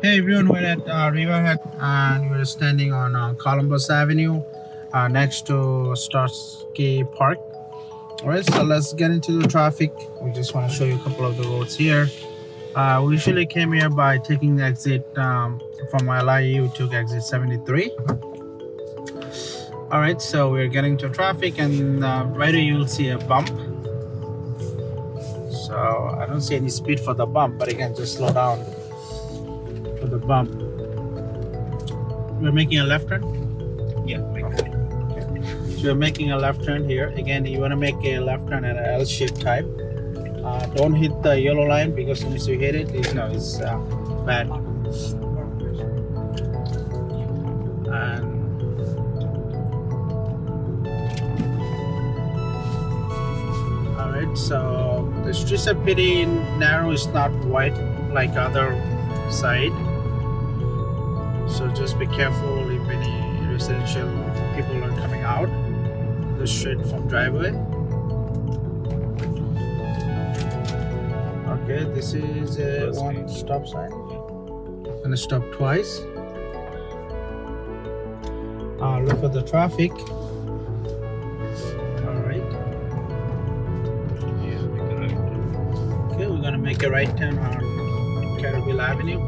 Hey everyone, we're at Riverhead and we're standing on Columbus Avenue next to Stotsky Park. Alright, so let's get into the traffic. We just want to show you a couple of the roads here. We usually came here by taking the exit from LIE. We took exit 73. Alright, so we're getting to traffic and right here you'll see a bump. So I don't see any speed for the bump, but again, just slow down for the bump. We're making a left turn? Yeah, Okay. So we're making a left turn here. Again, you want to make a left turn at an L-shaped type. Don't hit the yellow line because once you hit it, it's bad. And alright, so the streets are pretty narrow. It's not wide like other side. So just be careful if any residential people are coming out the street from driveway. Okay, this is a one stop sign. Gonna stop twice. Look for the traffic. Alright. Okay, we're gonna make a right turn on Caribbean Avenue.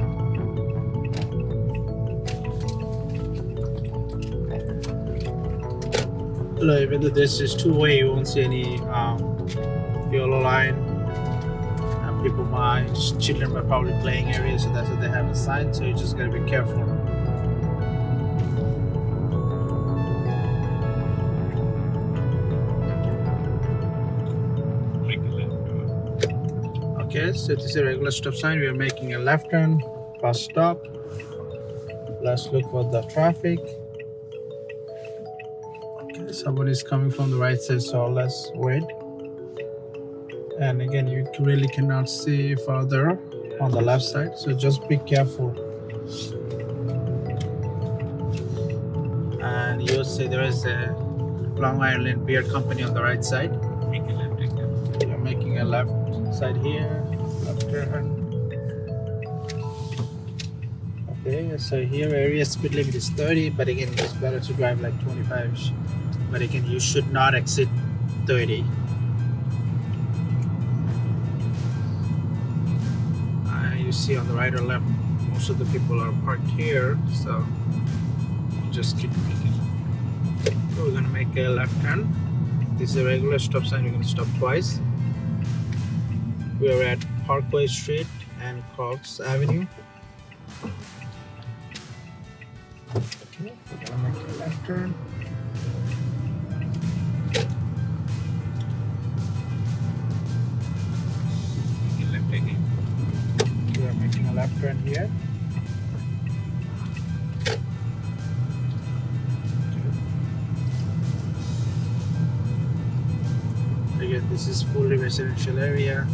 Even though this is two-way, you won't see any yellow line. Children are probably playing areas, so that's what they have a sign. So you just gotta be careful. Okay, so this is a regular stop sign. We are making a left turn, bus stop. Let's look for the traffic. Somebody's coming from the right side, so let's wait. And again, you really cannot see further on the left side, so just be careful. And you'll see there is a Long Island beer company on the right side. You're making a left side here, left turn. Okay, so here area speed limit is 30, but again, it's better to drive like 25. But again, you should not exceed 30. You see on the right or left, most of the people are parked here, so just keep making. So we're gonna make a left turn. This is a regular stop sign. We're gonna stop twice. We are at Parkway Street and Cox Avenue. Okay, we're gonna make a left turn. We are making a left turn here. Again, this is fully residential area,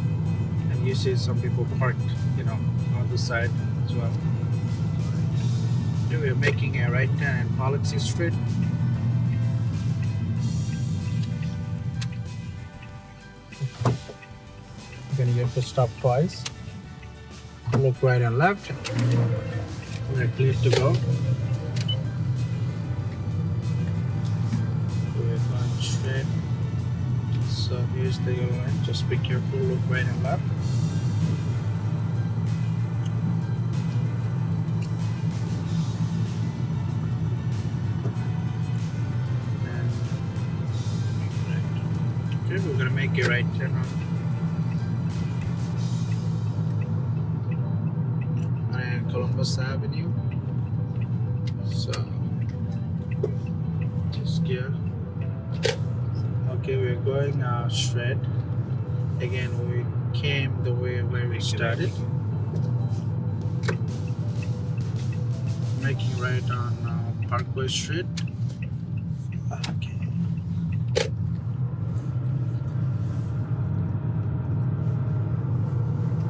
and you see some people parked, on the side as well. Here we are making a right turn in Pulaski Street. Then you have to stop twice. Look right and left. We're clear to go. We're going straight. So here's the yellow line. Just be careful. Look right and left. Okay, we're gonna make a right turn on Columbus Avenue. So just here. Okay, we're going straight. Again, we came the way where we started. Making right on Parkway Street. Okay.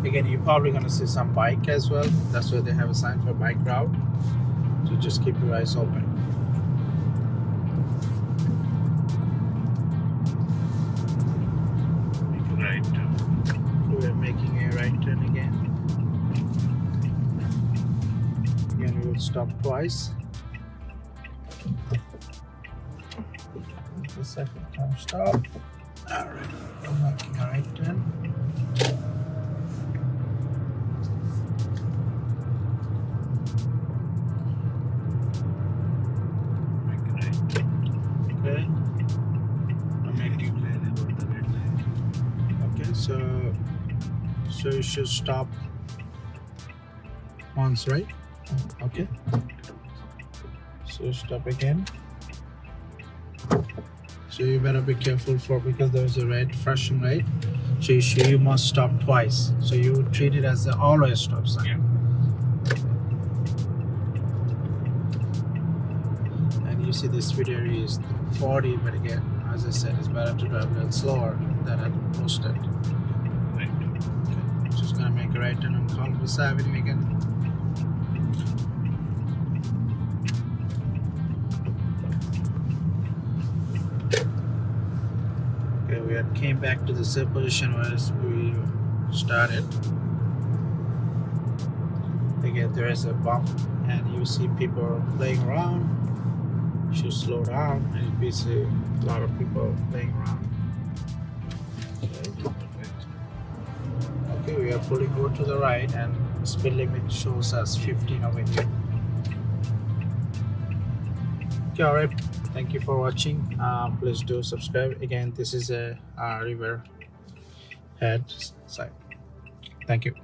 Again, you're probably gonna see some bike as well. That's why they have a sign for bike route. So just keep your eyes open. Right. We're making a right turn again. stop twice. The second time stop. Alright, I'm making a right turn. Make a right turn. Okay. I'm making clear about the red light. Okay, so you should stop once, right? Okay. So stop again. So you better be careful because there's a red flashing light. So you must stop twice. So you treat it as the always stop sign. Yeah. And you see the speed area is 40, but again, as I said, it's better to drive a little slower than at posted. Right. Okay. Just gonna make a right turn on Columbus Avenue again. Okay, we had came back to the same position where we started. Again, there is a bump, and you see people playing around. You should slow down, and you see a lot of people playing around. Okay, we are pulling over to the right, and speed limit shows us 15 over here. Okay, alright. Thank you for watching. Please do subscribe. Again, this is a Riverhead site. Thank you.